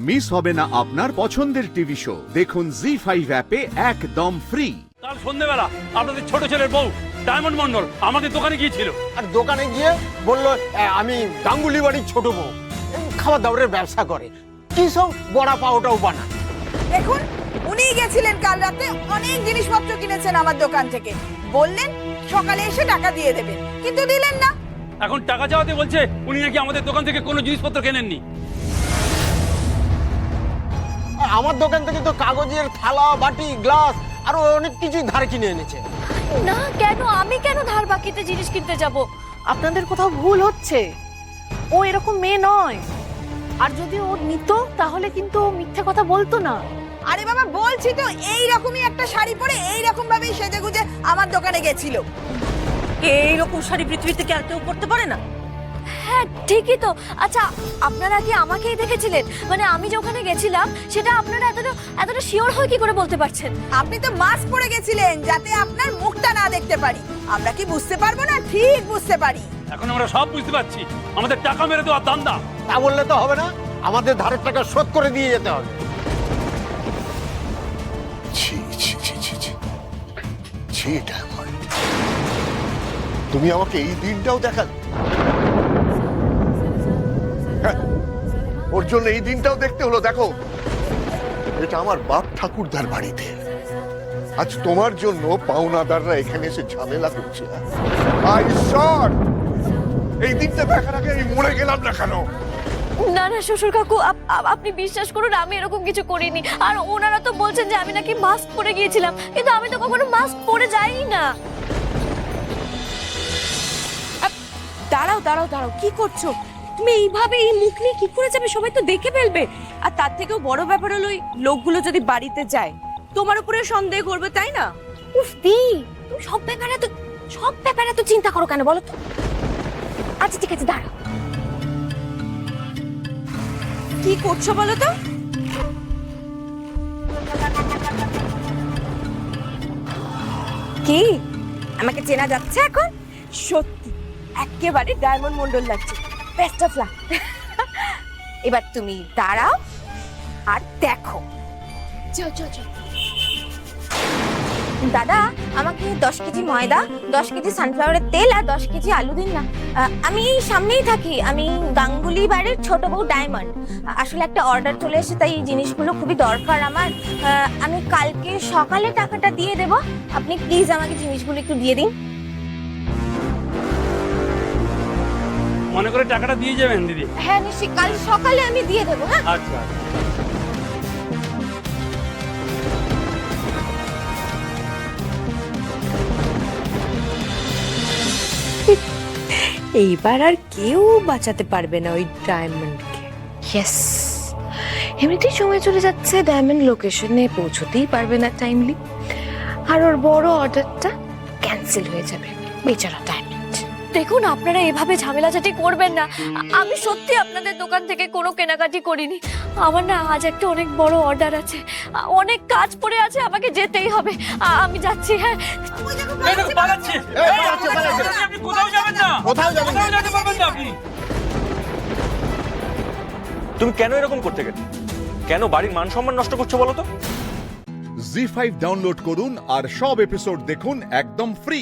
Miss হবে না আপনার পছন্দের টিভি শো। দেখুন জি5 অ্যাপে একদম ফ্রি। কাল সন্ধ্যেবেলা আপনাদের ছোট ছেলের বউ ডায়মন্ড মন্ডল আমাদের দোকানে গিয়েছিল। আর দোকানে গিয়ে বলল আমি গাঙ্গুলি বাড়ির ছোট বউ, খাবার দাবারের ব্যবসা করে, কি সব বড়া পাওটাও বানায়। দেখুন, উনিই গেছিলেন কাল রাতে, অনেক জিনিসপত্র কিনেছেন আমার দোকান থেকে। বললেন সকালে এসে টাকা দিয়ে দেবেন, কিন্তু দিলেন না। এখন টাকা চাওয়াতে বলছে উনি নাকি আমাদের দোকান থেকে কোনো জিনিসপত্র কেনেননি। আমার দোকান থেকে তো কাগজের থালা, বাটি, গ্লাস আরো অনেক কিছুই ধার কিনে এনেছে। না, কেন? আমি কেন ধার বাকিতে জিনিস কিনতে যাব? আপনাদের কোথাও ভুল হচ্ছে। ও এরকম মেয়ে নয়, আর যদি ও নিত তাহলে কিন্তু ও মিথ্যে কথা বলতো না। আরে বাবা, বলছি তো এই রকমই একটা শাড়ি পরে এই রকম ভাবেই সেজেগুজে আমার দোকানে গেছিল। এই রকম শাড়ি পৃথিবীতে কেউ পরতে পারে না। হ্যাঁ ঠিকই তো। আচ্ছা, আপনারা কি আমাকেই দেখেছিলেন? মানে আমি যে ওখানে গেছিলাম সেটা আপনারা এতটা শিওর হয়ে কি করে বলতে পারছেন? আপনি তো মাস্ক পরে গেছিলেন যাতে আপনার মুখটা না দেখতে পারি। আমরা কি বুঝতে পারবো না? ঠিক বুঝতে পারি। এখন আমরা সব বুঝতে পারছি, আমাদের টাকা মেরে দেওয়ার ধান্দা। তা বললে তো হবে না, আমাদের ধারের টাকা শোধ করে দিয়ে যেতে হবে। ছি ছি ছি ছি ছি ছি ডায়মন্ড, তুমি আমাকে এই দিনটাও দেখালে। হ্যাঁ, ওর জন্য এই দিনটাও দেখতে হলো। দেখো, এটা আমার বাপ ঠাকুরদার বাড়িতে, আজ তোমার জন্য পাওনাদাররা এখানে এসে ঝামেলা করছে। এই দিনটা দেখার আগে আমি মরে গেলাম না কেন? না না শ্বশুর কাকু, আপনি বিশ্বাস করুন, আমি এরকম কিছু করিনি। আর ওনারা তো বলছেন যে আমি নাকি মাস্ক পরে গিয়েছিলাম, কিন্তু আমি তো কখনো মাস্ক পরে যাইনি না। দাঁড়াও দাঁড়াও দাঁড়াও, কি করছো তুমি? এইভাবে এই মুখ নিয়ে কি করে যাবে? সবাই তো দেখে ফেলবে। আর তার থেকেও বড় ব্যাপার হলো ওই লোকগুলো যদি বাড়িতে যায় তোমার উপরে সন্দেহ করবে, তাই না? উফ দি, তুমি সব ব্যাপারে তো চিন্তা করো কেন বলো তো? আচ্ছা ঠিক আছে, দাঁড়াও। কি করছো বলো তো? কি আমাকে চেনা যাচ্ছে এখন? সত্যি একেবারে ডায়মন্ড মন্ডল লাগছে। Best of luck. এবার তুমি দাঁড়াও আর দেখো। দাদা, আমাকে 10 কেজি ময়দা, 10 কেজি সানফ্লাওয়ারের তেল আর 10 কেজি আলু দিন না। আমি এই সামনেই থাকি, আমি গাঙ্গুলি বাড়ির ছোট বউ ডায়মন্ড। আসলে একটা অর্ডার চলে এসেছে, তাই এই জিনিসগুলো খুবই দরকার আমার। আমি কালকে সকালে টাকাটা দিয়ে দেব, আপনি প্লিজ আমাকে জিনিসগুলো একটু দিয়ে দিন। মনে করে টাকাটা দিয়ে যাবেন দিদি। হ্যাঁ নিশ্চয়ই, কাল সকালে আমি দিয়ে দেবো। হ্যাঁ আচ্ছা। এইবার আর কেউ বাঁচাতে পারবে না ওই ডায়মন্ডকে। ইয়েস, এমনিতেই সময় চলে যাচ্ছে, ডায়মন্ড লোকেশনে পৌঁছতেই পারবে না টাইমলি, আর ওর বড় অর্ডারটা ক্যান্সেল হয়ে যাবে। বেচারা ডায়মন্ড। দেখুন, আপনারা এভাবে ঝামেলাঝাটি করবেন না। আমি সত্যি আপনাদের দোকান থেকে কোনো কেনাকাটি করিনি। আমার না আজ একটা অনেক বড় অর্ডার আছে, অনেক কাজ পড়ে আছে, আমাকে যেতেই হবে। আমি যাচ্ছি। হ্যাঁ, এই দেখো পালাচ্ছে। আপনি কোথাও যাবেন না। কোথাও যাবেন না। কোথাও যেতে পারবেন না আপনি। তুমি কেন এরকম করতে গেলে? কেন বাড়ির মান সম্মান নষ্ট করছো বলো তো? জি5 ডাউনলোড করুন আর সব এপিসোড দেখুন একদম ফ্রি।